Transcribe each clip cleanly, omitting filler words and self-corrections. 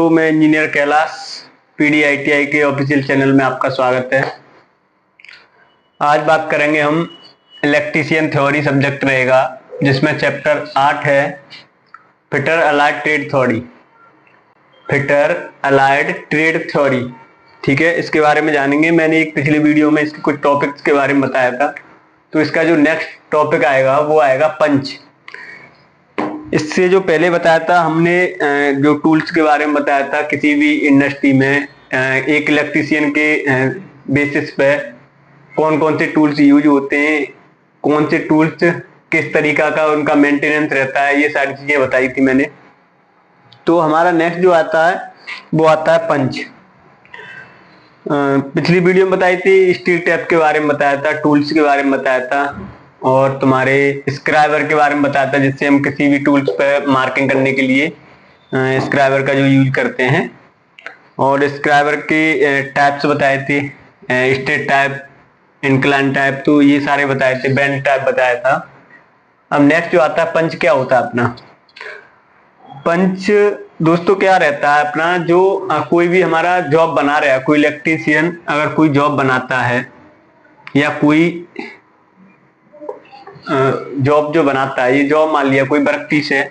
दोस्तों, मैं engineer Kailash PDITI के ऑफिशियल चैनल में आपका स्वागत है। आज बात करेंगे हम इलेक्ट्रीशियन थ्योरी सब्जेक्ट रहेगा, जिसमें चैप्टर 8 है fitter allied trade theory. Fitter allied trade theory, ठीक है, इसके बारे में जानेंगे। मैंने एक पिछली वीडियो में इसके कुछ टॉपिक्स के बारे में बताया था, तो इसका जो नेक्स्ट टॉपिक आएगा वो आएगा पंच। इससे जो पहले बताया था हमने, जो टूल्स के बारे में बताया था, किसी भी इंडस्ट्री में एक इलेक्ट्रीशियन के बेसिस पे कौन कौन से टूल्स यूज होते हैं, कौन से टूल्स किस तरीका का उनका मेंटेनेंस रहता है, ये सारी चीजें बताई थी मैंने। तो हमारा नेक्स्ट जो आता है वो आता है पंच। पिछली वीडियो में बताई थी स्टील टैप के बारे में बताया था, टूल्स के बारे में बताया था, और तुम्हारे स्क्राइबर के बारे में बताया था, जिससे हम किसी भी टूल्स पे मार्किंग करने के लिए स्क्राइबर का जो यूज करते हैं। और स्क्राइबर के टाइप्स बताए थे, स्ट्रेट टाइप, इंक्लाइन टाइप, तो ये सारे बताए थे, बेंड टाइप बताया था। अब नेक्स्ट जो आता है पंच, क्या होता है अपना पंच। दोस्तों क्या रहता है अपना, जो कोई भी हमारा जॉब बना रहा है, कोई इलेक्ट्रीशियन अगर कोई जॉब बनाता है या कोई जॉब जो बनाता है, ये जॉब मान लिया कोई वर्क पीस है,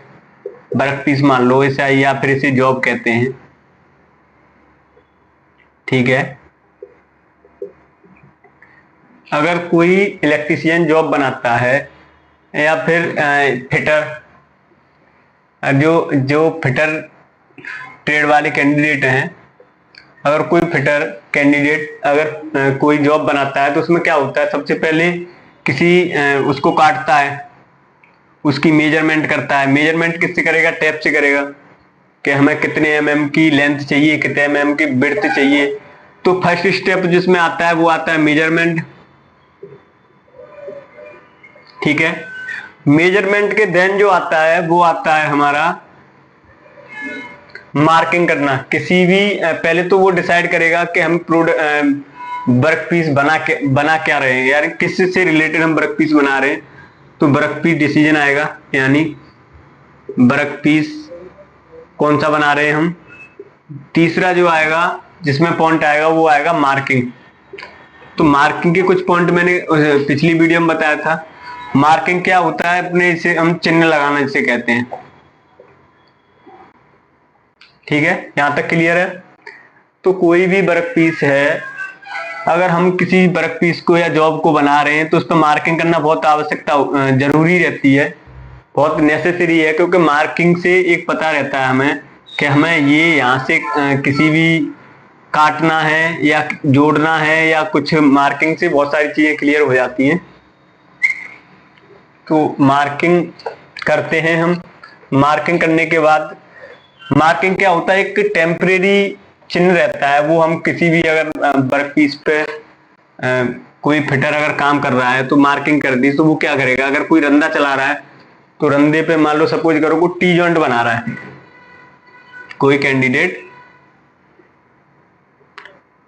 वर्क पीस मान लो इसे, या फिर इसे जॉब कहते हैं, ठीक है। अगर कोई इलेक्ट्रीशियन जॉब बनाता है या फिर फिटर, जो जो फिटर ट्रेड वाले कैंडिडेट हैं, अगर कोई फिटर कैंडिडेट अगर कोई जॉब बनाता है, तो उसमें क्या होता है, सबसे पहले किसी उसको काटता है, उसकी मेजरमेंट करता है। मेजरमेंट किससे करेगा? टेप से करेगा, कि हमें कितने mm की लेंथ चाहिए, कितने mm की विड्थ चाहिए। तो फर्स्ट स्टेप जिसमें आता है वो आता है मेजरमेंट, ठीक है। मेजरमेंट के देन जो आता है वो आता है हमारा मार्किंग करना। किसी भी पहले तो वो डिसाइड करेगा कि हम वर्क पीस बना क्या रहे हैं, यानी किससे रिलेटेड हम वर्क पीस बना रहे हैं। तो वर्क पीस डिसीजन आएगा, यानी वर्क पीस कौन सा बना रहे हैं हम। तीसरा जो आएगा जिसमें पॉइंट आएगा वो आएगा मार्किंग। तो मार्किंग के कुछ पॉइंट मैंने पिछली वीडियो में बताया था। मार्किंग क्या होता है, अपने इसे हम चिन्ह लगाना जिसे कहते हैं, ठीक है। यहां तक क्लियर है? तो कोई भी वर्क पीस है, अगर हम किसी वर्क पीस को या जॉब को बना रहे हैं, तो उस पर मार्किंग करना बहुत आवश्यकता जरूरी रहती है, बहुत नेसेसरी है। क्योंकि मार्किंग से एक पता रहता है हमें कि हमें ये यहाँ से किसी भी काटना है या जोड़ना है, या कुछ मार्किंग से बहुत सारी चीजें क्लियर हो जाती हैं। तो मार्किंग करते हैं हम। मार्किंग करने के बाद, मार्किंग क्या होता है, एक टेम्परेरी चिन्ह रहता है। वो हम किसी भी अगर वर्क पीस पे कोई फिटर अगर काम कर रहा है तो मार्किंग कर दी, तो वो क्या करेगा, अगर कोई रंदा चला रहा है तो रंदे पे मान लो सपोज करो को टी जॉइंट बना रहा है कोई कैंडिडेट,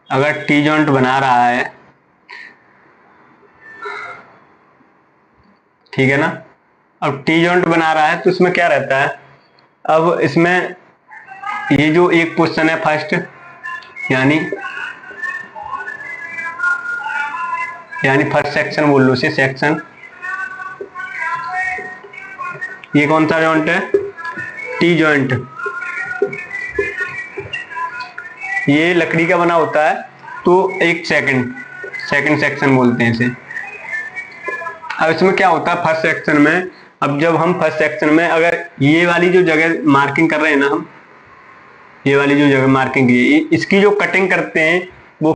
अगर टी जॉइंट बना रहा है, ठीक है ना। अब टी जॉइंट बना रहा है तो इसमें क्या रहता है, अब इसमें ये जो एक पोजीशन है फर्स्ट, यानी फर्स्ट सेक्शन बोल लो इसे, सेक्शन। ये कौन सा जॉइंट है? T joint. ये लकड़ी का बना होता है, तो एक सेकंड सेक्शन बोलते हैं इसे। अब इसमें क्या होता है फर्स्ट सेक्शन में, अब जब हम फर्स्ट सेक्शन में अगर ये वाली जो जगह मार्किंग कर रहे हैं ना हम, ये वाली जो जगह मार्किंग की, इसकी जो कटिंग करते हैं वो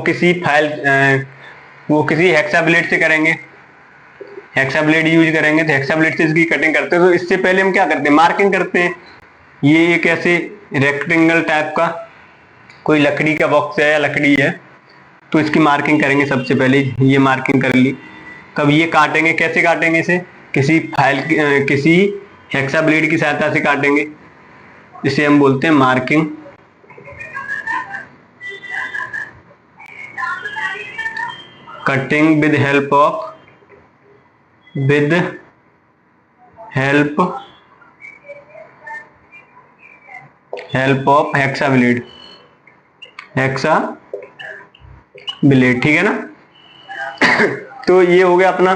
किसी हेक्सा ब्लेड से करेंगे, हेक्सा ब्लेड यूज करेंगे, तो हेक्सा ब्लेड से इसकी कटिंग करते हैं। तो इससे पहले हम क्या करते हैं, मार्किंग करते हैं। ये एक ऐसे रेक्टेंगल टाइप का कोई लकड़ी का बॉक्स है या लकड़ी है, तो इसकी मार्किंग करेंगे सबसे पहले। ये मार्किंग कर ली, तब ये काटेंगे। कैसे काटेंगे इसे? किसी हेक्सा ब्लेड की सहायता से काटेंगे, इसे हम बोलते हैं marking. Cutting with help help of hexa blade, ठीक है ना। तो ये हो गया अपना।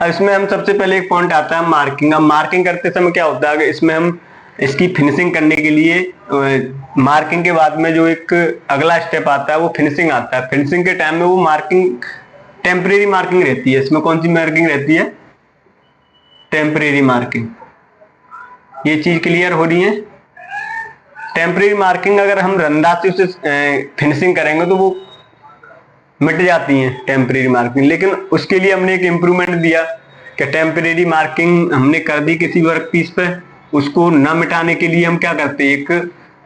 अब इसमें हम सबसे पहले एक पॉइंट आता है मार्किंग। अब मार्किंग करते समय क्या होता है, इसमें हम इसकी फिनिशिंग करने के लिए मार्किंग के बाद में जो एक अगला स्टेप आता है वो फिनिशिंग आता है। फिनिशिंग के टाइम में वो मार्किंग टेम्परेरी मार्किंग रहती है। इसमें कौन सी मार्किंग रहती है, टेम्परेरी मार्किंग। ये चीज क्लियर हो रही है। टेम्परेरी मार्किंग अगर हम रंदासी से फिनिशिंग करेंगे तो वो मिट जाती हैं टेम्परेरी मार्किंग, लेकिन उसके लिए हमने एक इम्प्रूवमेंट दिया कि टेम्परेरी मार्किंग हमने कर दी किसी वर्क पीस पे, उसको न मिटाने के लिए हम क्या करते हैं, एक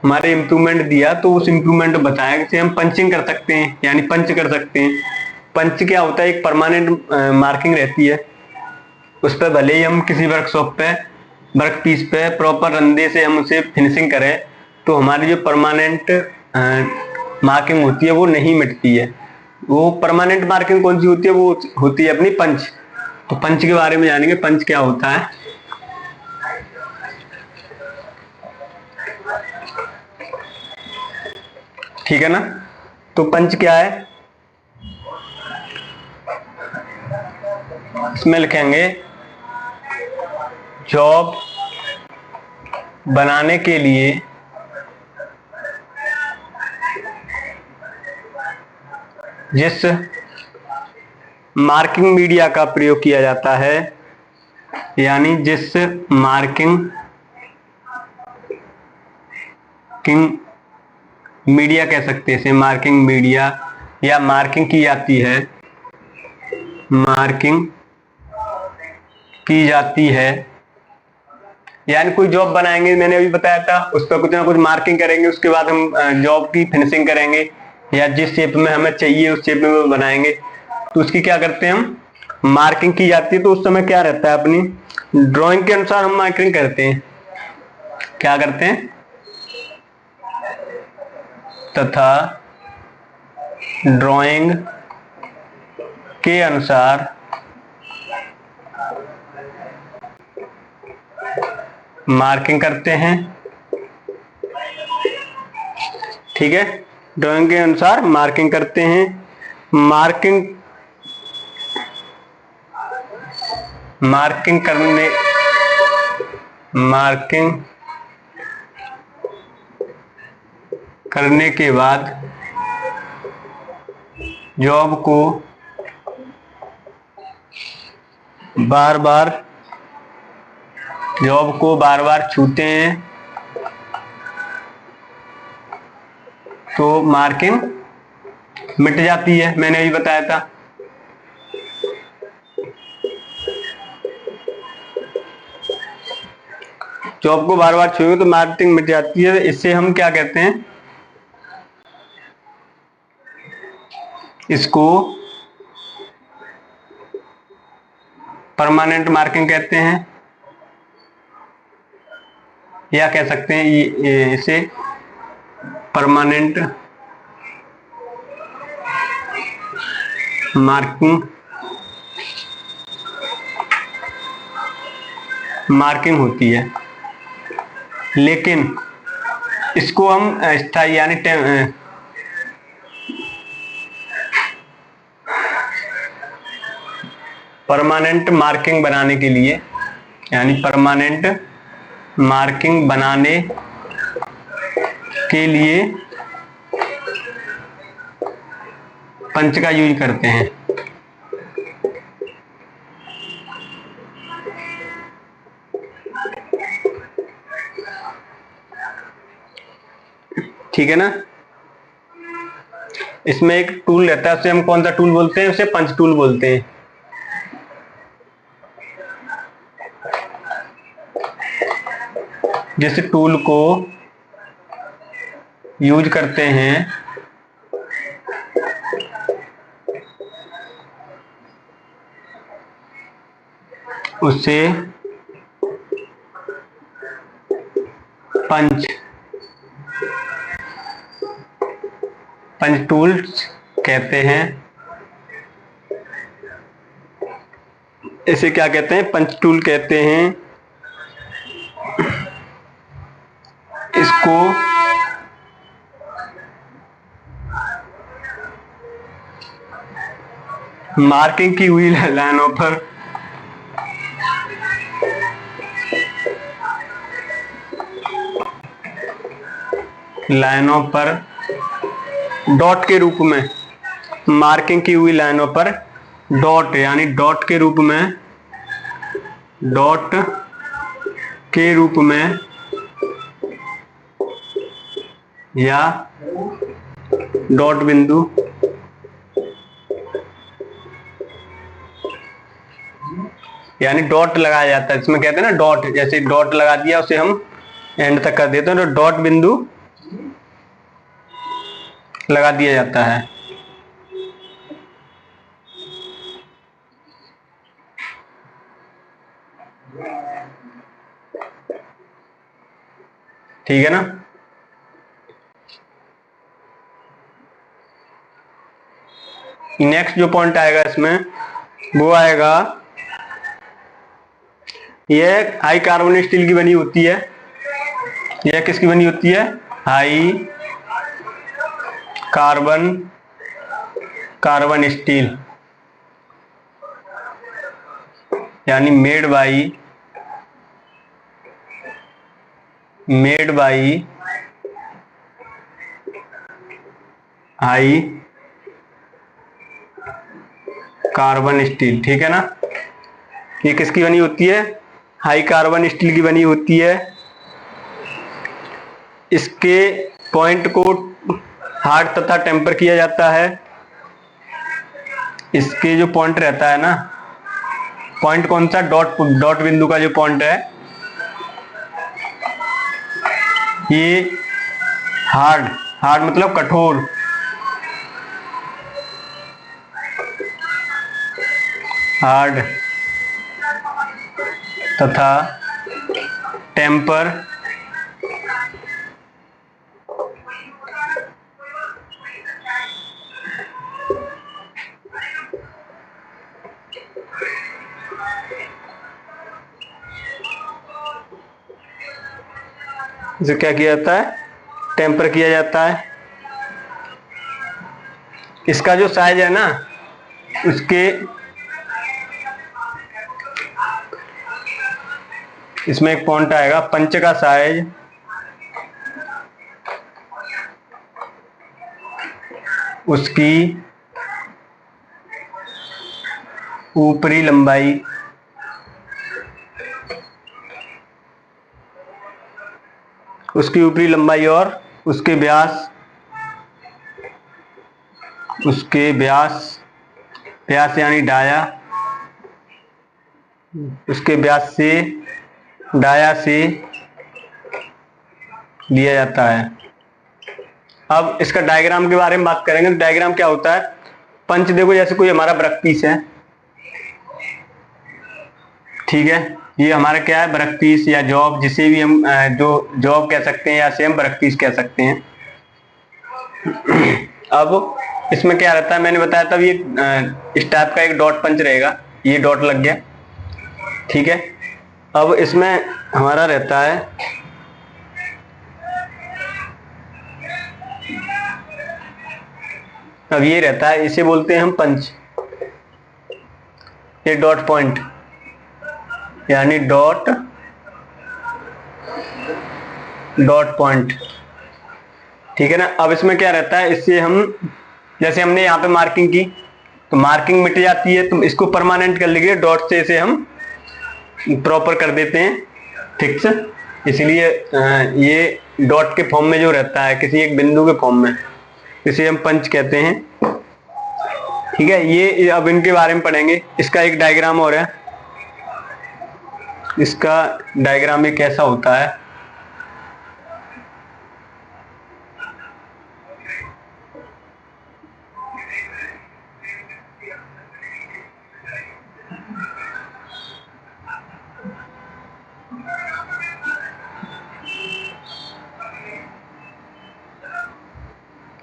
हमारे इम्प्रूवमेंट दिया, तो उस इम्प्रूवमेंट बताया कि हम पंचिंग कर सकते हैं, यानी पंच कर सकते हैं। पंच क्या होता है, एक परमानेंट मार्किंग रहती है, उस पर भले ही हम किसी वर्कशॉप पे वर्क पीस पे प्रॉपर रंदे से हम उसे फिनिशिंग करें, तो हमारी जो परमानेंट मार्किंग होती है वो नहीं मिटती है। वो परमानेंट मार्किंग कौन सी होती है, वो होती है अपनी पंच। तो पंच के बारे में जानेंगे, पंच क्या होता है। ठीक है ना। तो पंच क्या है, इसमें लिखेंगे जॉब बनाने के लिए जिस मार्किंग मीडिया का प्रयोग किया जाता है, यानी जिस मार्किंग मीडिया कह सकते हैं इसे, मार्किंग मीडिया या मार्किंग की जाती है, मार्किंग की जाती है, यानी कोई जॉब बनाएंगे, मैंने अभी बताया था, उस पर कुछ ना कुछ मार्किंग करेंगे, उसके बाद हम जॉब की फिनिशिंग करेंगे, या जिस शेप में हमें चाहिए उस शेप में बनाएंगे, तो उसकी क्या करते हैं हम, मार्किंग की जाती है। तो उस समय क्या रहता है, अपनी ड्राइंग के अनुसार हम मार्किंग करते हैं, क्या करते हैं, तथा ड्राइंग के अनुसार मार्किंग करते हैं। ठीक है, ड्राइंग के अनुसार मार्किंग करते हैं। मार्किंग करने के बाद जॉब को बार बार छूते हैं तो मार्किंग मिट जाती है, मैंने अभी बताया था। जॉब को बार बार छूएंगे तो मार्किंग मिट जाती है। इससे हम क्या कहते हैं, इसको परमानेंट मार्किंग कहते हैं, या कह सकते हैं इसे परमानेंट मार्किंग होती है। लेकिन इसको हम स्थायी यानी परमानेंट मार्किंग बनाने के लिए, यानी परमानेंट मार्किंग बनाने के लिए पंच का यूज करते हैं। ठीक है ना। इसमें एक टूल रहता है, उसे हम कौन सा टूल बोलते हैं, उसे पंच टूल बोलते हैं। जिस टूल को यूज करते हैं उसे पंच टूल्स कहते हैं। इसे क्या कहते हैं, पंच टूल कहते हैं। इसको इसको मार्किंग की हुई लाइनों पर डॉट के रूप में, मार्किंग की हुई लाइनों पर डॉट यानी डॉट के रूप में या डॉट बिंदु यानी डॉट लगाया जाता है। इसमें कहते हैं ना डॉट, जैसे डॉट लगा दिया उसे हम एंड तक कर देते हैं तो डॉट बिंदु लगा दिया जाता है। ठीक है ना। नेक्स्ट जो पॉइंट आएगा इसमें वो आएगा, यह हाई कार्बन स्टील की बनी होती है। यह किसकी बनी होती है? हाई कार्बन स्टील यानी made by high carbon steel. ठीक है ना। ये किसकी बनी होती है? हाई कार्बन स्टील की बनी होती है। इसके पॉइंट को हार्ड तथा टेम्पर किया जाता है। इसके जो पॉइंट रहता है ना, पॉइंट कौन सा? डॉट बिंदु का जो पॉइंट है ये हार्ड मतलब कठोर, हार्ड तथा टेम्पर इसे क्या किया जाता है? टेम्पर किया जाता है। इसका जो साइज है ना, उसके इसमें एक पॉइंट आएगा, पंच का साइज उसकी ऊपरी लंबाई और उसके व्यास यानी डाया, उसके व्यास से डाया से लिया जाता है। अब इसका डायग्राम के बारे में बात करेंगे तो डायग्राम क्या होता है? पंच देखो, जैसे कोई हमारा वर्क पीस है, ठीक है, ये हमारा क्या है? वर्क पीस या जॉब, जिसे भी हम जो जॉब कह सकते हैं या सेम वर्क पीस कह सकते हैं। अब इसमें क्या रहता है, मैंने बताया था ये इस टाइप का एक डॉट पंच रहेगा, ये डॉट लग गया। ठीक है। अब इसमें हमारा रहता है अब ये रहता है, इसे बोलते हैं हम पंच, ये डॉट पॉइंट यानी डॉट पॉइंट। ठीक है ना। अब इसमें क्या रहता है, इससे हम जैसे हमने यहाँ पे मार्किंग की तो मार्किंग मिट जाती है, तो इसको परमानेंट कर लेंगे डॉट से, इसे हम प्रॉपर कर देते हैं फिक्स। इसलिए ये डॉट के फॉर्म में जो रहता है किसी एक बिंदु के फॉर्म में, इसे हम पंच कहते हैं। ठीक है। ये अब इनके बारे में पढ़ेंगे। इसका एक डायग्राम और है, इसका डायग्राम ये कैसा होता है।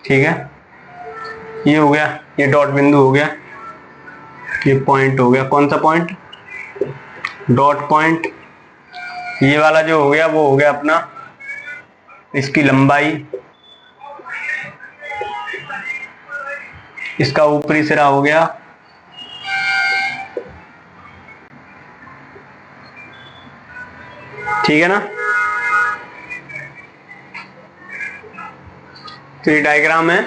ठीक है, ये हो गया, ये डॉट बिंदु हो गया, ये पॉइंट हो गया। कौन सा पॉइंट? Dot point. ये वाला जो हो गया वो हो गया अपना इसकी लंबाई, इसका ऊपरी सिरा हो गया, ठीक है ना। तो ये डायग्राम है।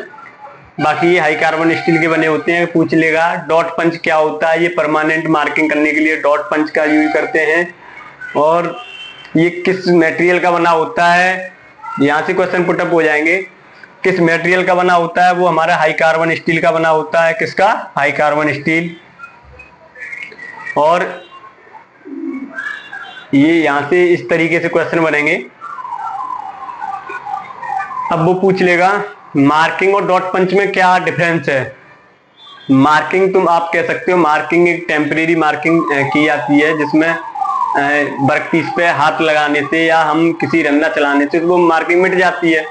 बाकी ये हाई कार्बन स्टील के बने होते हैं। पूछ लेगा डॉट पंच क्या होता है। ये परमानेंट मार्किंग करने के लिए डॉट पंच का यूज करते हैं। और ये किस मटेरियल का बना होता है, यहां से क्वेश्चन पुटअप हो जाएंगे। किस मटेरियल का बना होता है, वो हमारा हाई कार्बन स्टील का बना होता है। किसका? High carbon steel. और ये यहां से इस तरीके से क्वेश्चन बनेंगे। अब वो पूछ लेगा मार्किंग और डॉट पंच में क्या डिफरेंस है। मार्किंग तुम आप कह सकते हो, मार्किंग एक टेम्परेरी मार्किंग की जाती है, जिसमें वर्कपीस पे हाथ लगाने से या हम किसी रंगा चलाने से वो मार्किंग मिट जाती है।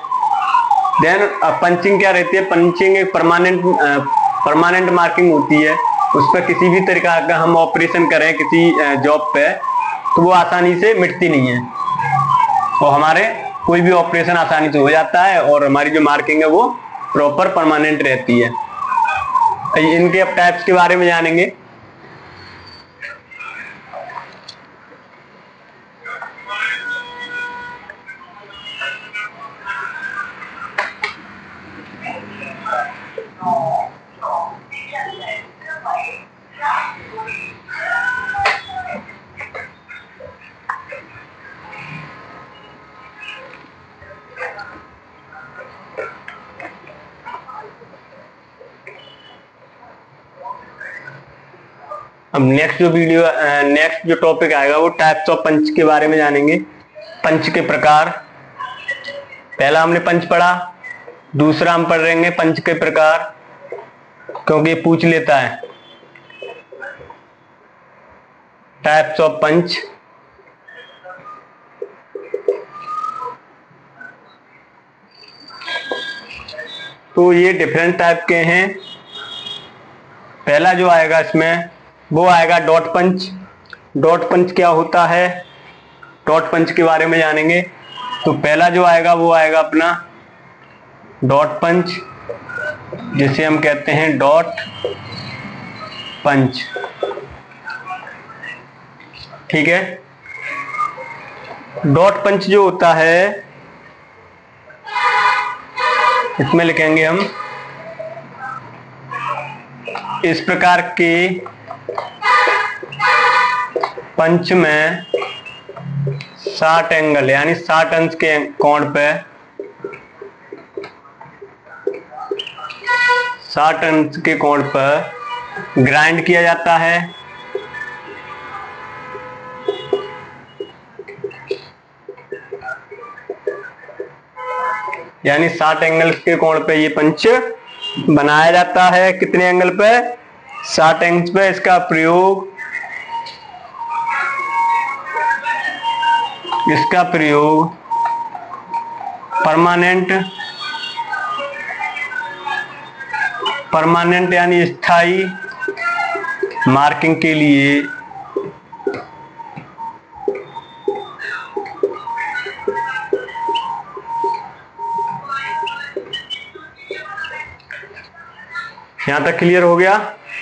देन पंचिंग क्या रहती है? पंचिंग एक परमानेंट मार्किंग होती है। उस पर किसी भी तरीका का हम ऑपरेशन करें किसी जॉब पे, तो वो आसानी से मिटती नहीं है। तो हमारे कोई भी ऑपरेशन आसानी से हो जाता है और हमारी जो मार्किंग है वो प्रॉपर परमानेंट रहती है। इनके अब टाइप्स के बारे में जानेंगे। अब नेक्स्ट जो टॉपिक आएगा वो टाइप्स ऑफ पंच के बारे में जानेंगे। पंच के प्रकार। पहला हमने पंच पढ़ा, दूसरा हम पढ़ रहेंगे पंच के प्रकार, क्योंकि ये पूछ लेता है। टाइप्स ऑफ पंच। तो ये डिफरेंट टाइप के हैं। पहला जो आएगा इसमें वो आएगा डॉट पंच। डॉट पंच क्या होता है, डॉट पंच के बारे में जानेंगे। तो पहला जो आएगा वो आएगा अपना डॉट पंच, जिसे हम कहते हैं डॉट पंच, ठीक है। डॉट पंच जो होता है, इसमें लिखेंगे हम इस प्रकार के पंच में 60 एंगल यानी 60 अंश के कोण पे 60 अंश के कोण पर ग्राइंड किया जाता है। यानी 60 एंगल के कोण पे ये पंच बनाया जाता है। कितने एंगल पे? 60 एंगल पे। इसका प्रयोग परमानेंट यानी स्थायी मार्किंग के लिए यहां तक क्लियर हो गया।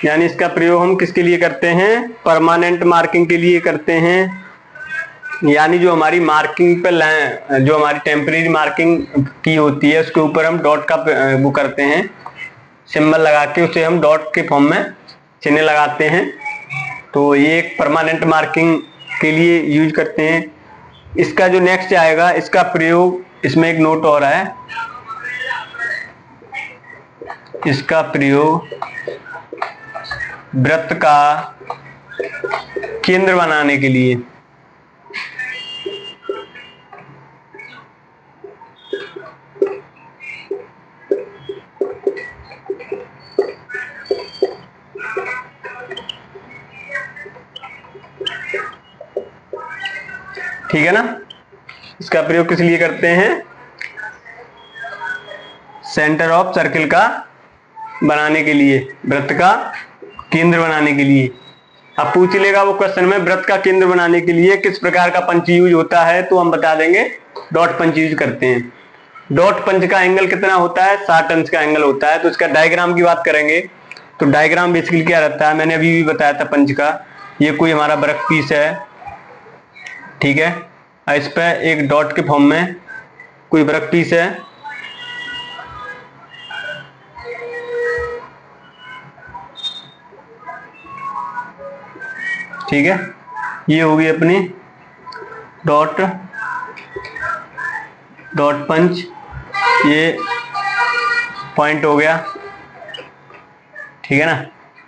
यानी इसका प्रयोग हम किसके लिए करते हैं? परमानेंट मार्किंग के लिए करते हैं। यानी जो हमारी मार्किंग पे जो हमारी टेम्परेरी मार्किंग की होती है उसके ऊपर हम डॉट का वो करते हैं, सिंबल लगा के उसे हम डॉट के फॉर्म में चिन्ह लगाते हैं। तो ये एक परमानेंट मार्किंग के लिए यूज करते हैं। इसका जो नेक्स्ट आएगा, इसका प्रयोग, इसमें एक नोट और है, इसका प्रयोग वृत्त का केंद्र बनाने के लिए। ठीक है ना। इसका प्रयोग किस लिए करते हैं? सेंटर ऑफ सर्किल का बनाने के लिए, वृत्त का केंद्र बनाने के लिए। अब पूछ लेगा वो क्वेश्चन में वृत्त का केंद्र बनाने के लिए किस प्रकार का पंच यूज होता है, तो हम बता देंगे डॉट पंच यूज करते हैं। डॉट पंच का एंगल कितना होता है, 60 अंश का एंगल होता है। तो इसका डायग्राम की बात करेंगे तो डायग्राम बेसिकली क्या रहता है, मैंने अभी भी बताया था पंच का। ये कोई हमारा वर्क पीस है, ठीक है, इस पे एक डॉट के फॉर्म में कोई वर्क पीस है, ठीक है। ये होगी अपनी डॉट पंच, ये पॉइंट हो गया, ठीक है ना।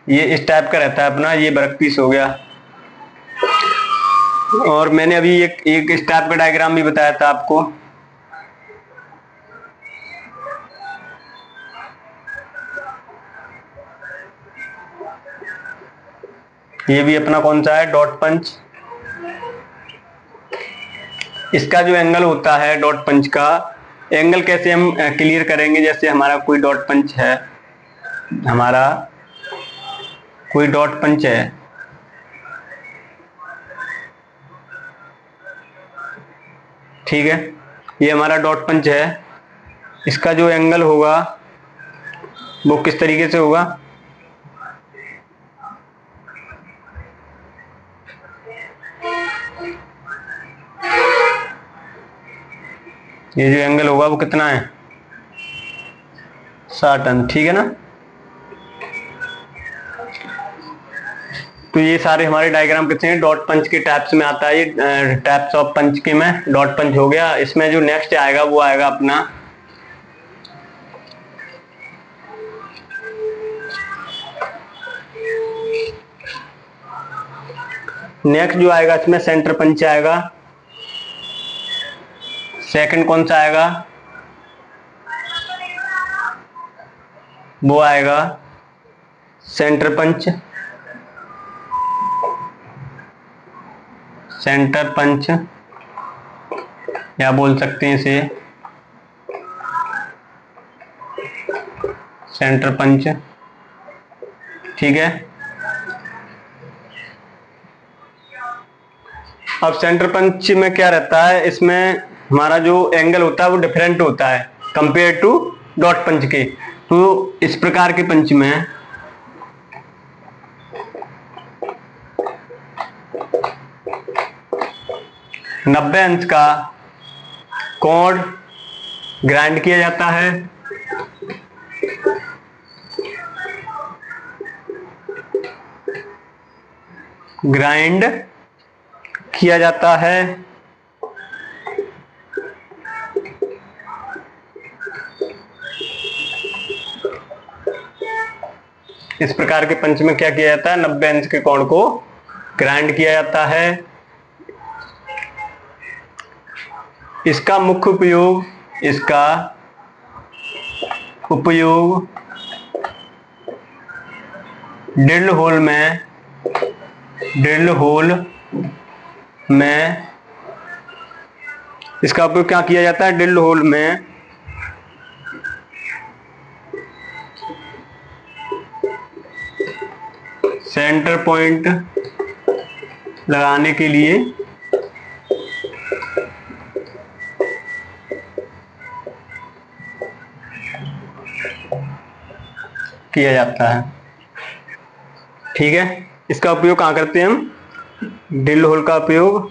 ये इस टाइप का रहता है अपना, ये वर्क पीस हो गया। और मैंने अभी एक इस टाइप का डायग्राम भी बताया था आपको, ये भी अपना कौन सा है, डॉट पंच। इसका जो एंगल होता है डॉट पंच का एंगल कैसे हम क्लियर करेंगे, जैसे हमारा कोई डॉट पंच है, हमारा कोई डॉट पंच है, ठीक है, ये हमारा डॉट पंच है। इसका जो एंगल होगा वो किस तरीके से होगा, ये जो एंगल होगा वो कितना है, 60 अंश, ठीक है ना। तो ये सारे हमारे डायग्राम कितने हैं, डॉट पंच के टाइप्स में आता है। ये टाइप्स ऑफ पंच के में डॉट पंच हो गया। इसमें जो नेक्स्ट आएगा वो आएगा अपना नेक्स्ट जो आएगा इसमें सेंटर पंच आएगा। सेकंड कौन सा आएगा, वो आएगा सेंटर पंच, सेंटर पंच या बोल सकते हैं इसे सेंटर पंच, ठीक है। अब सेंटर पंच में क्या रहता है, इसमें हमारा जो एंगल होता है वो डिफरेंट होता है कंपेयर टू डॉट पंच के। तो इस प्रकार के पंच में नब्बे अंश का कोण ग्राइंड किया जाता है, ग्राइंड किया जाता है। इस प्रकार के पंच में क्या किया जाता है, 90 अंश के कोण को ग्राइंड किया जाता है। इसका मुख्य उपयोग, इसका उपयोग ड्रिल होल में इसका उपयोग क्या किया जाता है, ड्रिल होल में सेंटर पॉइंट लगाने के लिए किया जाता है, ठीक है। इसका उपयोग कहाँ करते हैं हम, ड्रिल होल का उपयोग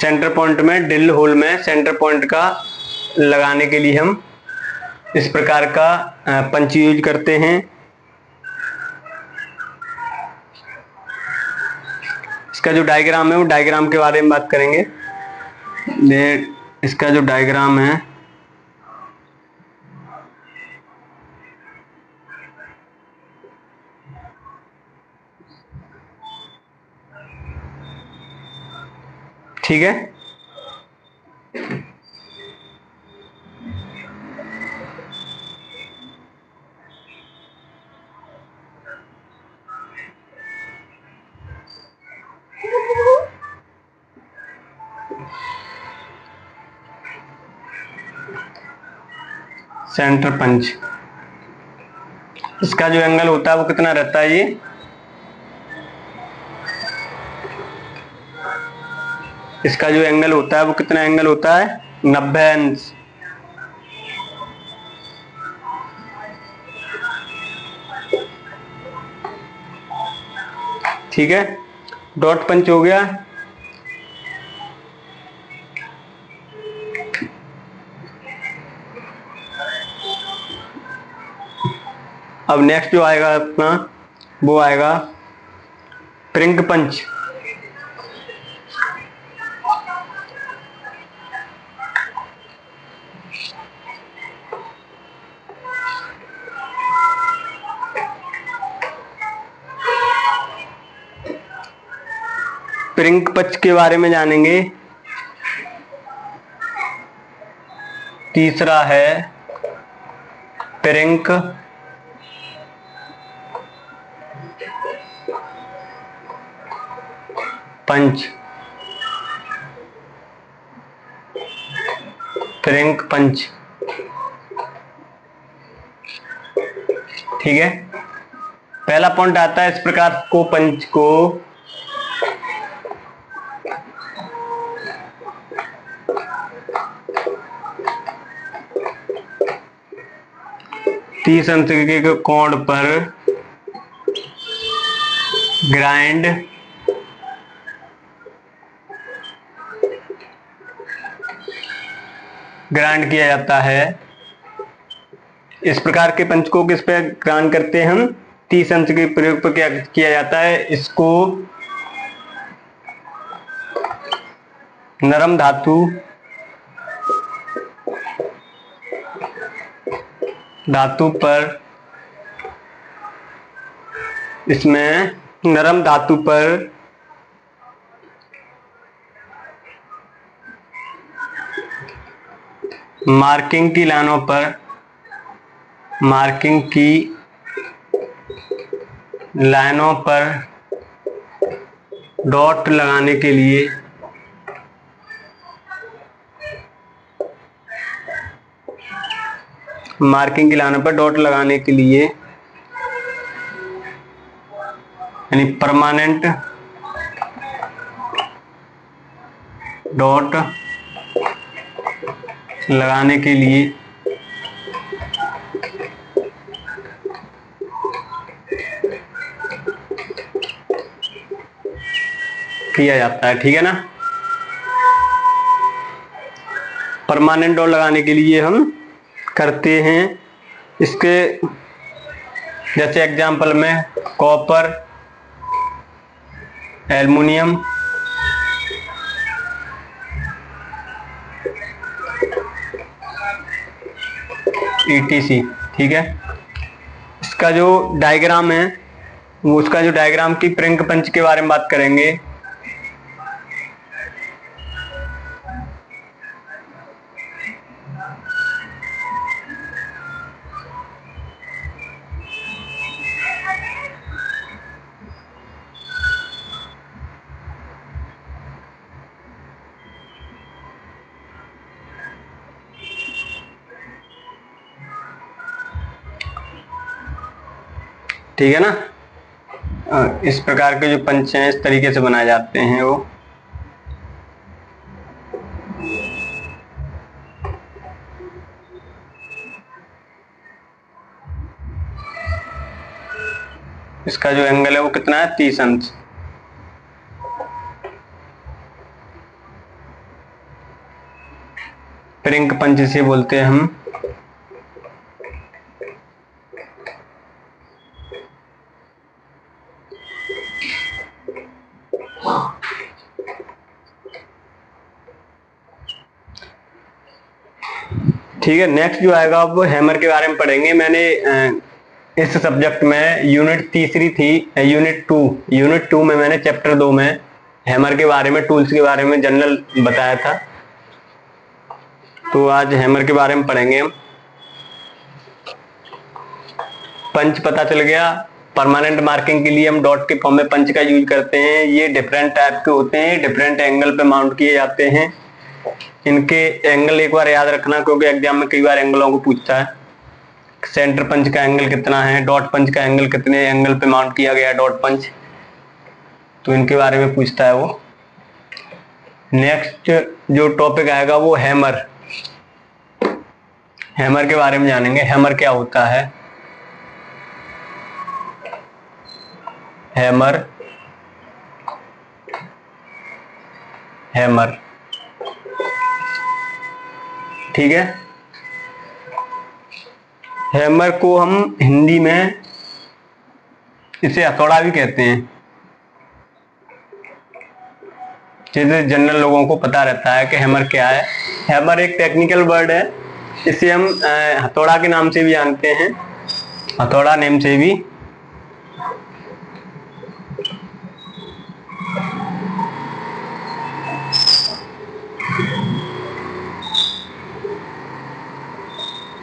सेंटर पॉइंट में, ड्रिल होल में सेंटर पॉइंट का लगाने के लिए हम इस प्रकार का पंच यूज करते हैं। इसका जो डायग्राम है वो डायग्राम के बारे में बात करेंगे। इसका जो डायग्राम है ठीक है, सेंटर पंच, इसका जो एंगल होता है वो कितना रहता है, ये इसका जो एंगल होता है वो कितना एंगल होता है, 90 अंश, ठीक है, डॉट पंच हो गया। अब नेक्स्ट जो आएगा अपना वो आएगा प्रिंक पंच। प्रिंक पंच के बारे में जानेंगे। तीसरा है प्रिंक पंच। प्रिंक पंच, ठीक है। पहला पॉइंट आता है, इस प्रकार को पंच को तीस अंश के कोण पर ग्राइंड किया जाता है। इस प्रकार के पंच को किस पे ग्राइंड करते हैं हम? 30 अंश के प्रयोग पर क्या किया जाता है? इसको नरम धातु पर, इसमें नरम धातु पर मार्किंग की लाइनों पर डॉट लगाने के लिए यानी परमानेंट डॉट लगाने के लिए किया जाता है, ठीक है ना। परमानेंट डॉट लगाने के लिए हम करते हैं। इसके जैसे एग्जांपल में कॉपर, एल्युमिनियम, ETC, ठीक है। इसका जो डायग्राम है वो, उसका जो डायग्राम की प्रिंक पंच के बारे में बात करेंगे। ठीक है ना। इस प्रकार के जो पंच हैं इस तरीके से बनाए जाते हैं वो। इसका जो एंगल है वो कितना है? 30 अंश। प्रिंक पंच इसे बोलते हैं हम। ठीक है, नेक्स्ट जो आएगा वो हैमर के बारे में पढ़ेंगे। मैंने इस सब्जेक्ट में यूनिट तीसरी थी, यूनिट टू में मैंने चैप्टर 2 में हैमर के बारे में, टूल्स के बारे में जनरल बताया था। तो आज हैमर के बारे में पढ़ेंगे हम। पंच पता चल गया। परमानेंट मार्किंग के लिए हम डॉट के फॉर्म में पंच का यूज करते हैं। ये डिफरेंट टाइप के होते हैं, डिफरेंट एंगल पे माउंट किए जाते हैं। इनके एंगल एक बार याद रखना, क्योंकि एग्जाम में कई बार एंगलों को पूछता है। सेंटर पंच का एंगल कितना है, डॉट पंच का एंगल कितने एंगल पे माउंट किया गया है डॉट पंच, तो इनके बारे में पूछता है वो। नेक्स्ट जो टॉपिक आएगा वो हैमर के बारे में जानेंगे। हैमर क्या होता है? Hammer hammer. ठीक है, हैमर को हम हिंदी में इसे हथौड़ा भी कहते हैं, जैसे जनरल लोगों को पता रहता है कि हैमर क्या है। हैमर एक टेक्निकल वर्ड है, इसे हम हथौड़ा के नाम से भी जानते हैं, हथौड़ा नेम से भी।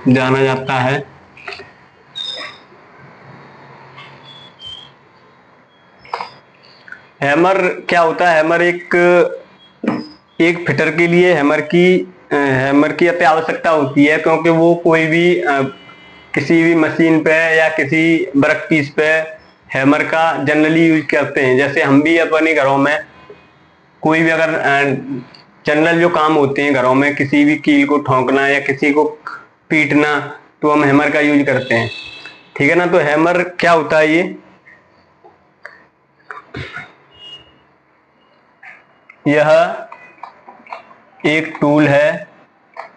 जाना जाता है। हैमर क्या होता है? हैमर एक फिटर के लिए हैमर की अति आवश्यकता होती है, क्योंकि वो कोई भी किसी भी मशीन पे या किसी वर्क पीस पे हैमर का जनरली यूज करते हैं। जैसे हम भी अपने घरों में कोई भी अगर जनरल जो काम होते हैं घरों में, किसी भी कील को ठोकना या किसी को पीटना, तो हम हैमर का यूज करते हैं। ठीक है ना। तो हैमर क्या होता है? यह एक टूल है।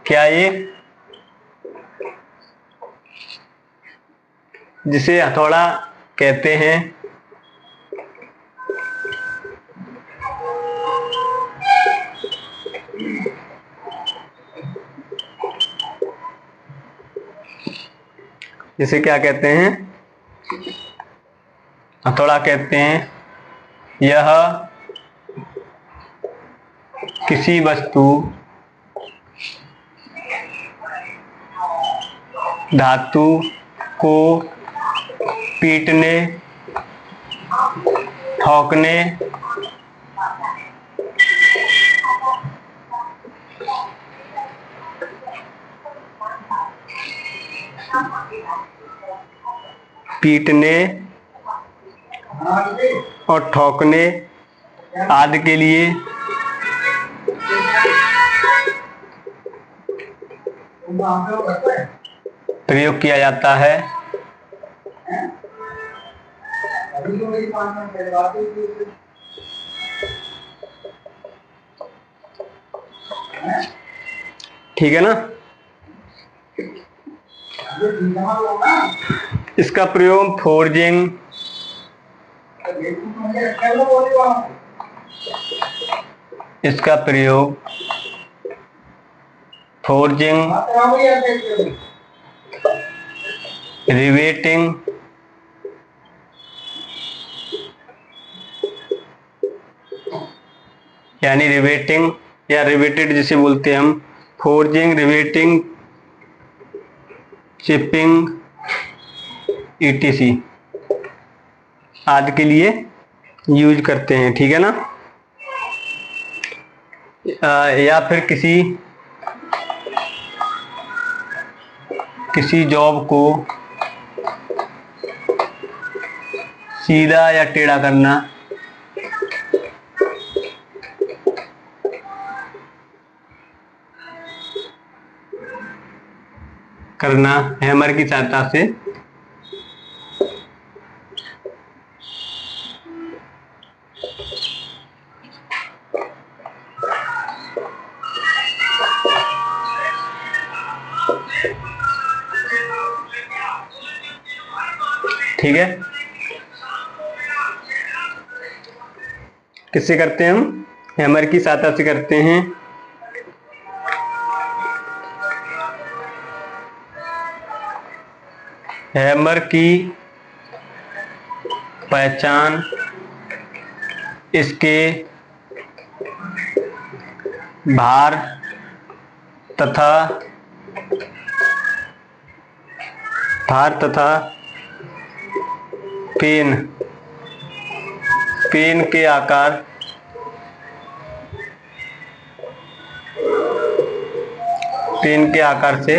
क्या ये? जिसे हथौड़ा कहते हैं। जिसे क्या कहते हैं? हथौड़ा कहते हैं। यह किसी वस्तु, धातु को पीटने, ठोकने, और ठोकने आदि के लिए प्रयोग किया जाता है। ठीक है ना। इसका प्रयोग फोर्जिंग, रिवेटिंग, यानी रिवेटिंग या रिवेटेड जिसे बोलते हैं हम, फोर्जिंग, रिवेटिंग, चिपिंग, ETC आदि के लिए यूज करते हैं। ठीक है ना। या फिर किसी जॉब को सीधा या टेढ़ा करना हैमर की सहायता से। ठीक है। किससे करते हैं हम? हैमर की सहायता से करते हैं। हैमर की पहचान इसके भार तथा पेन के आकार से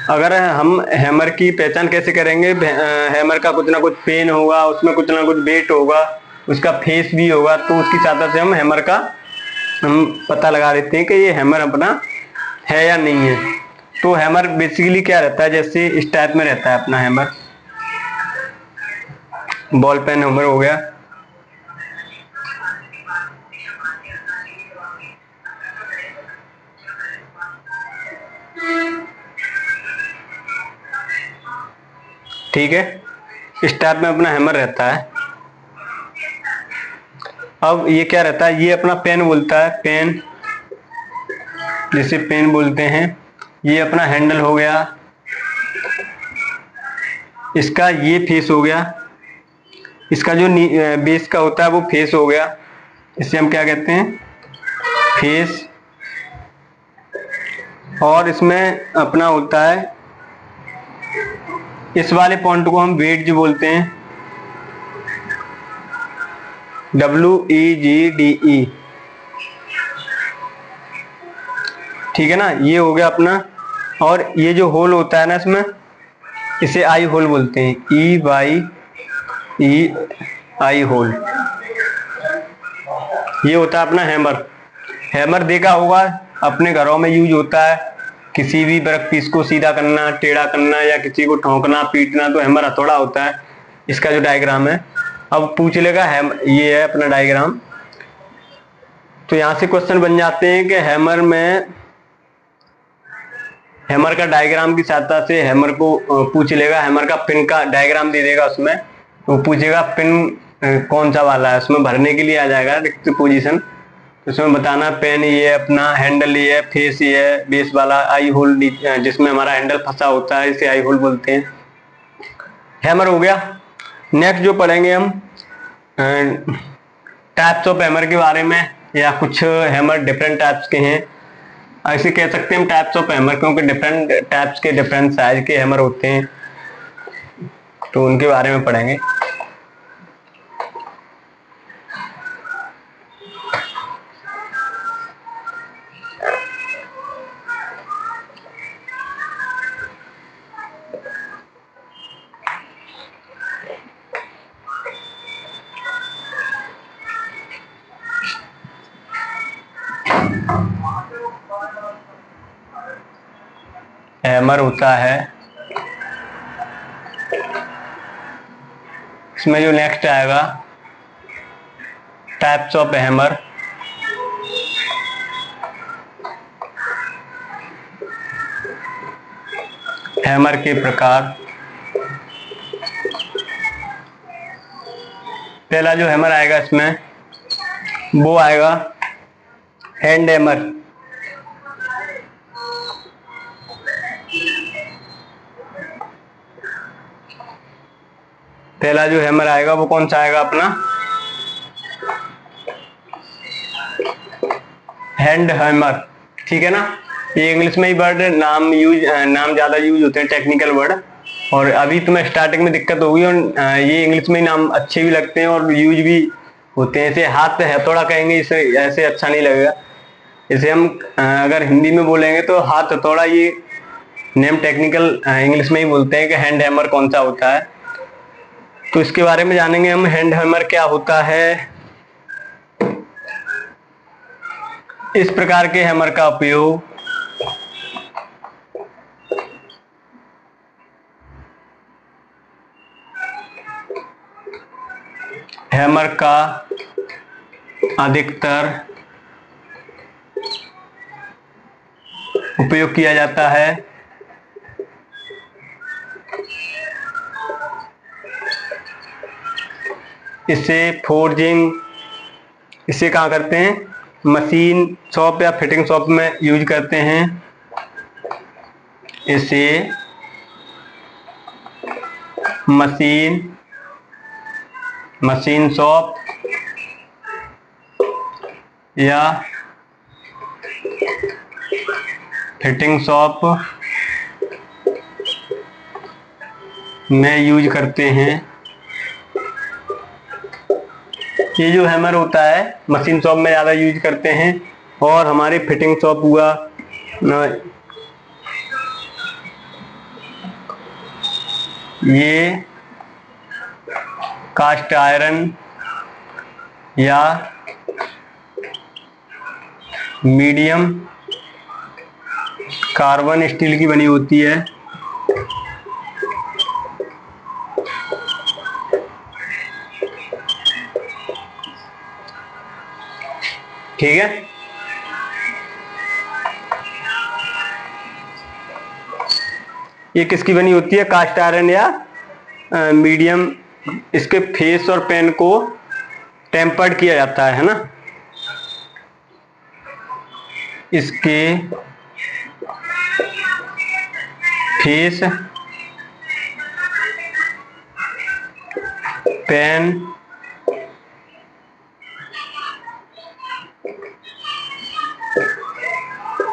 अगर हम हैमर की पहचान कैसे करेंगे? हैमर का कुछ ना कुछ पेन होगा, उसमें कुछ ना कुछ वेट होगा, उसका फेस भी होगा, तो उसकी सहायता से हम पता लगा लेते हैं कि ये हैमर अपना है या नहीं है। तो हैमर बेसिकली क्या रहता है, जैसे इस टाइप में रहता है अपना हैमर, बॉल पेन हैमर हो गया। ठीक है, इस टाइप में अपना हैमर रहता है। अब ये क्या रहता है, ये अपना पेन बोलता है, पेन, जिसे पेन बोलते हैं। ये अपना हैंडल हो गया, इसका ये फेस हो गया, इसका जो बेस का होता है वो फेस हो गया, इसे हम क्या कहते हैं, फेस। और इसमें अपना होता है, इस वाले पॉइंट को हम वेज बोलते हैं, WEGDE। ठीक है ना, ये हो गया अपना। और ये जो होल होता है ना इसमें, इसे आई होल बोलते हैं, EYEI होल। ये होता है अपना हैमर। हैमर देखा होगा, अपने घरों में यूज होता है, किसी भी वर्क पीस को सीधा करना, टेढ़ा करना, या किसी को ठोकना, पीटना, तो हैमर हथौड़ा होता है। इसका जो डायग्राम है, अब पूछ लेगा ये है अपना डायग्राम। तो यहां से क्वेश्चन बन जाते हैं कि हैमर का डायग्राम की सहायता से हैमर को पूछ लेगा, हैमर का पिन का डायग्राम दे देगा उसमें, वो पूछेगा पिन कौन सा वाला है, उसमें भरने के लिए आ जाएगा रिक्त पोजीशन। तो इसमें बताना पेन ये है, अपना हैंडल ये है, फेस ये है, बेस वाला आई होल जिसमें हमारा हैंडल फंसा होता है, इसे आई होल बोलते हैं। हैमर हो गया। नेक्स्ट जो पढ़ेंगे हम टाइप्स ऑफ हैमर के बारे में, या कुछ हैमर डिफरेंट टाइप्स के हैं, ऐसे कह सकते हैं हम टाइप्स ऑफ हैमर, क्योंकि डिफरेंट टाइप्स के डिफरेंट साइज के हैमर होते हैं, तो उनके बारे में पढ़ेंगे। हैमर होता है, इसमें जो नेक्स्ट आएगा टाइप्स ऑफ हैमर। हैमर के प्रकार, पहला जो हैमर आएगा इसमें वो आएगा हैंड हैमर। पहला जो हैमर आएगा वो कौन सा आएगा अपना, हैंड हैमर। ठीक है ना, ये इंग्लिश में ही वर्ड नाम ज्यादा यूज होते हैं, टेक्निकल वर्ड। और अभी तुम्हें स्टार्टिंग में दिक्कत होगी, और ये इंग्लिश में ही नाम अच्छे भी लगते हैं और यूज भी होते हैं। इसे हाथ हथौड़ा कहेंगे, इसे ऐसे अच्छा नहीं लगेगा। इसे हम अगर हिंदी में बोलेंगे तो हाथ हथौड़ा, ये नेम टेक्निकल इंग्लिश में ही बोलते हैं कि हैंड हैमर कौन सा होता है। तो इसके बारे में जानेंगे हम, हैंड हैमर क्या होता है। इस प्रकार के हैमर का उपयोग हैमर का अधिकतर उपयोग किया जाता है इसे फोर्जिंग, इसे कहाँ करते हैं, मशीन शॉप या फिटिंग शॉप में यूज करते हैं। इसे मशीन शॉप या फिटिंग शॉप में यूज करते हैं। ये जो हैमर होता है मशीन शॉप में ज़्यादा यूज करते हैं, और हमारे फिटिंग शॉप हुआ, ये कास्ट आयरन या मीडियम कार्बन स्टील की बनी होती है। ठीक है, ये किसकी बनी होती है? कास्ट आयरन या मीडियम। इसके फेस और पेन को टेम्पर्ड किया जाता है ना। इसके फेस, पेन,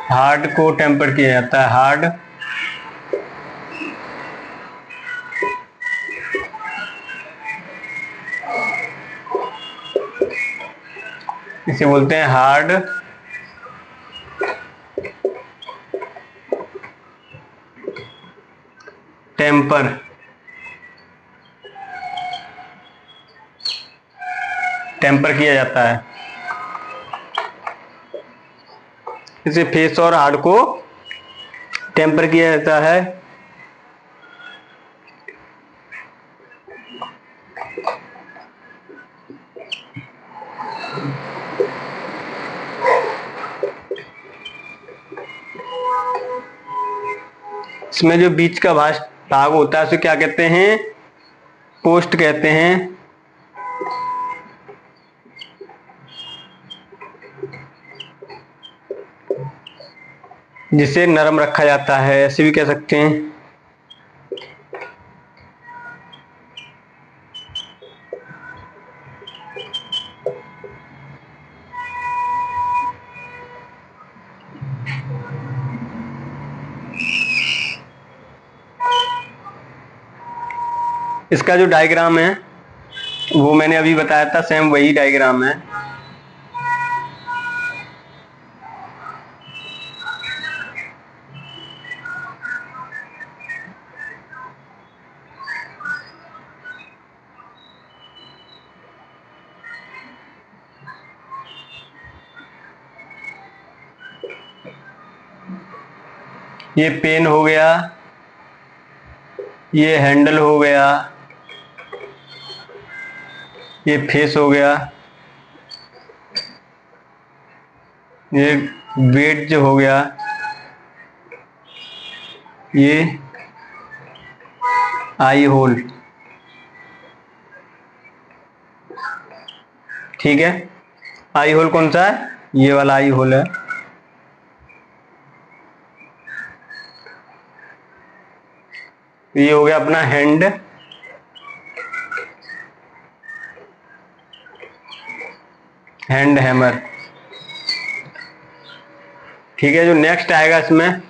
हार्ड को टेम्पर किया जाता है, हार्ड। इसे बोलते हैं हार्ड टेम्पर। टेम्पर किया जाता है इसे, फेस और हार्ड को टेम्पर किया जाता है। इसमें जो बीच का भाग होता है उसे क्या कहते हैं? पोस्ट कहते हैं। जिसे नरम रखा जाता है, ऐसे भी कह सकते हैं। इसका जो डायग्राम है वो मैंने अभी बताया था, सेम वही डायग्राम है। ये पेन हो गया, ये हैंडल हो गया, ये फेस हो गया, ये वेट जो हो गया, ये आई होल। ठीक है, आई होल कौन सा है? ये वाला आई होल है। ये हो गया अपना हैंड, हैंड हैमर। ठीक है, जो नेक्स्ट आएगा इसमें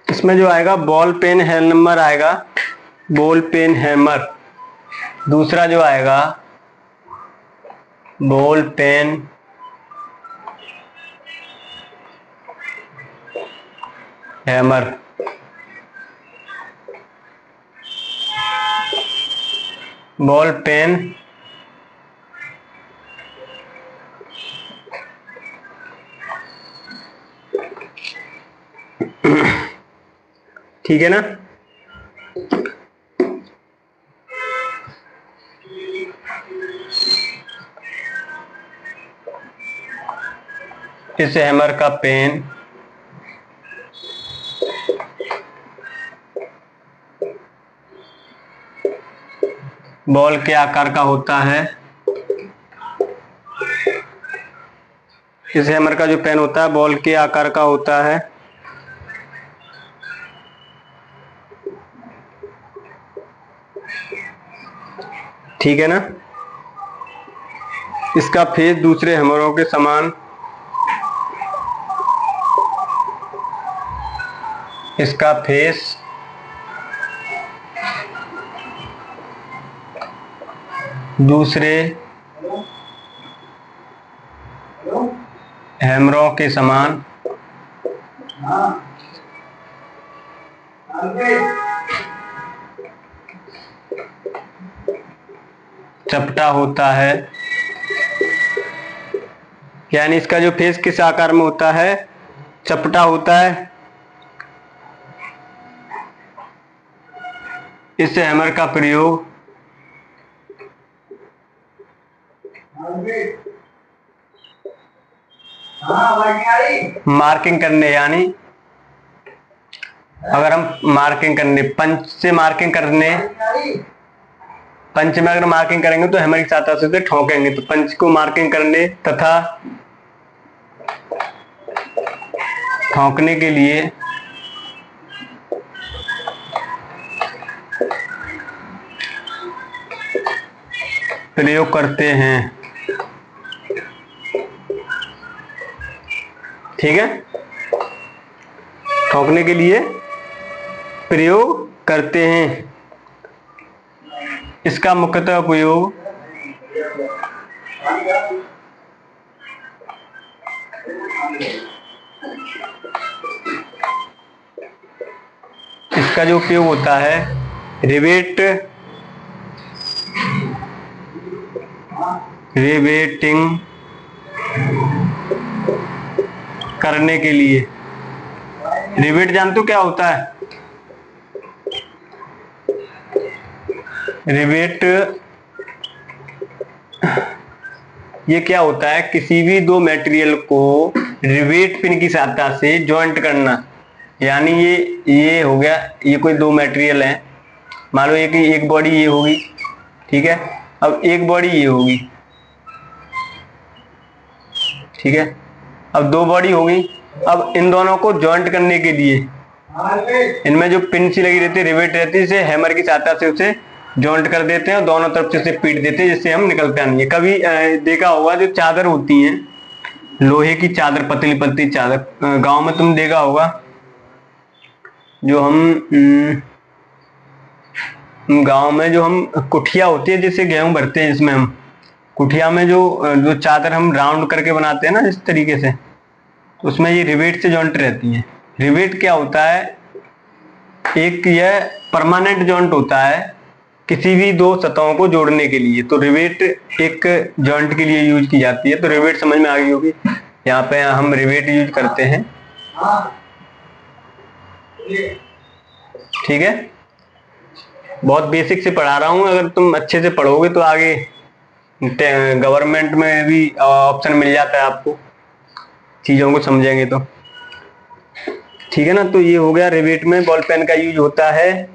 इसमें जो आएगा बॉल पेन हैमर आएगा, बॉल पेन हैमर। दूसरा जो आएगा ball pen hammer. Ball pen ठीक है ना। इस हैमर का पेन बॉल के आकार का होता है। इस हैमर का जो पेन होता है बॉल के आकार का होता है। ठीक है ना। इसका फेस दूसरे हैमरों के समान, इसका फेस दूसरे हैमरों के समान चपटा होता है। यानी इसका जो फेस किस आकार में होता है? चपटा होता है। इस हैमर का प्रयोग मार्किंग करने, यानी अगर हम मार्किंग करने, पंच से मार्किंग करने, पंच में अगर मार्किंग करेंगे तो हैमर की सहायता से उसे ठोकेंगे, तो पंच को मार्किंग करने तथा ठोकने के लिए प्रयोग करते हैं। ठीक है, ठोकने के लिए प्रयोग करते हैं। इसका मुख्यतः उपयोग इसका जो उपयोग होता है रिवेटिंग करने के लिए। रिवेट जानते हो क्या होता है? रिवेट ये क्या होता है? किसी भी दो मटेरियल को रिवेट पिन की सहायता से जॉइंट करना। यानी ये हो गया, ये कोई दो मटेरियल है, मान लो एक बॉडी ये होगी, ठीक है, अब एक बॉडी ये होगी, ठीक है, अब दो बॉडी होगी। अब इन दोनों को जॉइंट करने के लिए इनमें जो पिन सी लगी रहती है, रिवेट रहती है, इसे हैमर की सहायता से उसे जॉइंट कर देते हैं और दोनों तरफ से उसे पीट देते हैं, जिससे हम निकलता नहीं है। कभी देखा होगा जो चादर होती है, लोहे की चादर, पतली पतली चादर, गांव में तुम देखा होगा, जो हम गांव में जो हम कुठिया होती है जिससे गेहूं भरते हैं, इसमें हम कुठिया में जो चादर हम राउंड करके बनाते हैं ना इस तरीके से, तो उसमें ये रिवेट से जॉइंट रहती है। रिवेट क्या होता है? एक यह परमानेंट जॉइंट होता है किसी भी दो सतहों को जोड़ने के लिए, तो रिवेट एक जॉइंट के लिए यूज की जाती है। तो रिवेट समझ में आ गई होगी, यहाँ पे हम रिवेट यूज करते हैं। ठीक है, बहुत बेसिक से पढ़ा रहा हूं, अगर तुम अच्छे से पढ़ोगे तो आगे गवर्नमेंट में भी ऑप्शन मिल जाता है आपको, चीजों को समझेंगे तो। ठीक है ना, तो ये हो गया रिवेट में बॉल पेन का यूज होता है।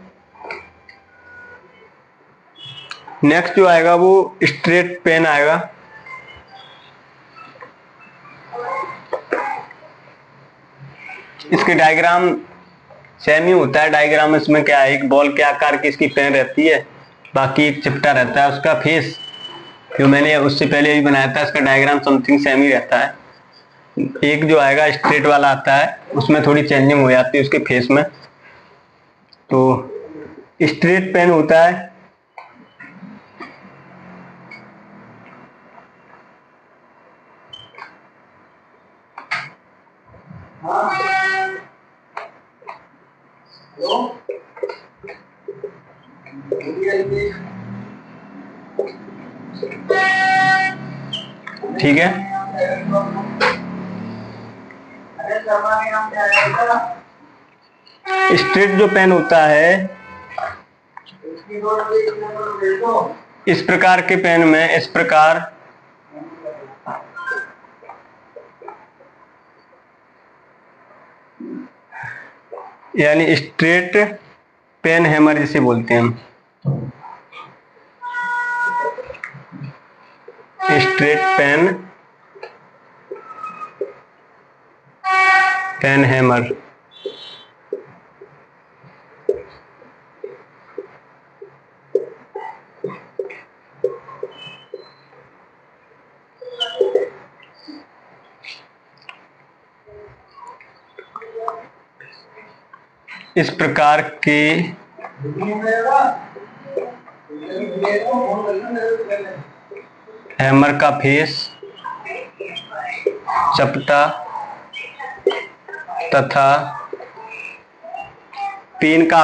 नेक्स्ट जो आएगा वो स्ट्रेट पेन आएगा। इसके डायग्राम सेम ही होता है। डायग्राम इसमें क्या है, एक बॉल के आकार की इसकी पेन रहती है, बाकी एक चिपटा रहता है। उसका फेस जो मैंने उससे पहले भी बनाया था, इसका डायग्राम समथिंग सेम ही रहता है। एक जो आएगा स्ट्रेट वाला आता है, उसमें थोड़ी चेंजिंग हो जाती है उसके फेस में। तो स्ट्रेट पेन होता है ठीक है। स्ट्रेट जो पेन होता है, इस प्रकार के पेन में इस प्रकार यानी स्ट्रेट पेन हैमर जिसे बोलते हैं हम, स्ट्रेट पेन हैमर इस प्रकार के हैमर का फेस चपटा तथा पेन का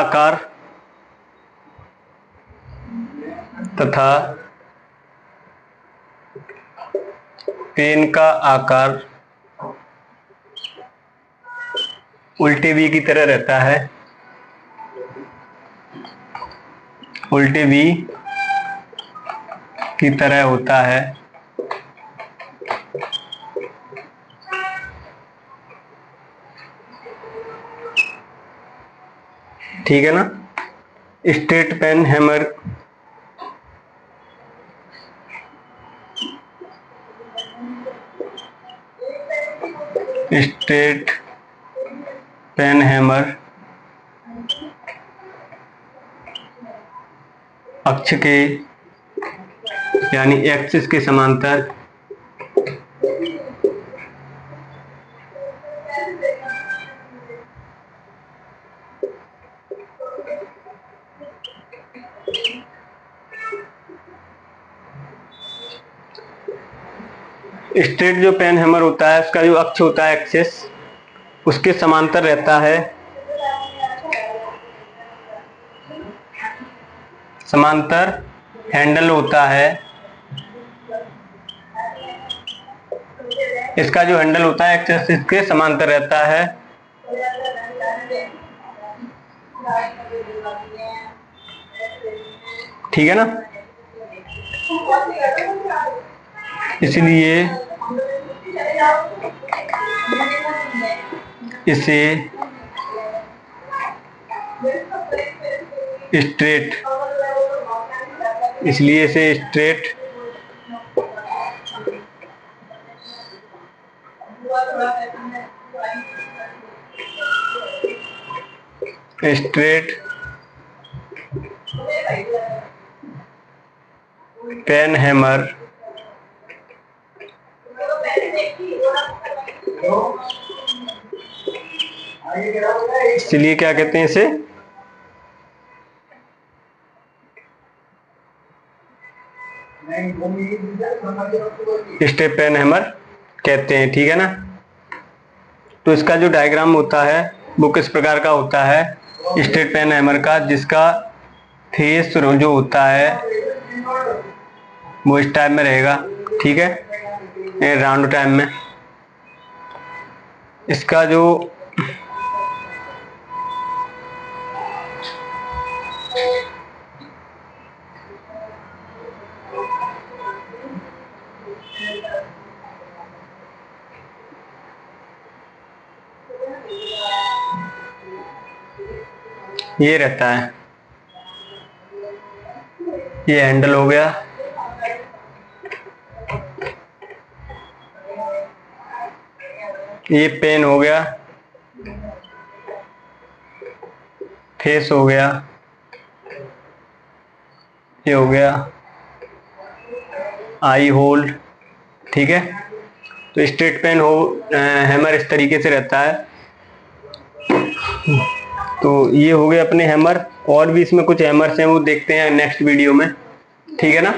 आकार उल्टे वी की तरह रहता है, उल्टे वी की तरह होता है। ठीक है ना। स्ट्रेट पेन हैमर अक्ष के यानी एक्सिस के समांतर स्ट्रेट जो पेन हैमर होता है उसका जो अक्ष होता है एक्सिस उसके समांतर रहता है, समांतर हैंडल होता है। इसका जो हैंडल होता है एक्सिस के समांतर रहता है। ठीक है ना। इसलिए इसे स्ट्रेट पेन हैमर इसलिए क्या कहते हैं इसे स्ट्रेट पेन हैमर कहते हैं। ठीक है ना। तो इसका जो डायग्राम होता है वो किस प्रकार का होता है स्ट्रेट पेन हैमर का, जिसका फेस जो होता है वो इस टाइप में रहेगा। ठीक है, राउंड टाइप में। इसका जो ये रहता है, ये हैंडल हो गया, ये पेन हो गया, फेस हो गया, ये हो गया आई होल्ड। ठीक है। तो स्ट्रेट पेन हैमर इस तरीके से रहता है। तो ये हो गए अपने हैमर, और भी इसमें कुछ हैमर्स हैं वो देखते हैं नेक्स्ट वीडियो में। ठीक है ना।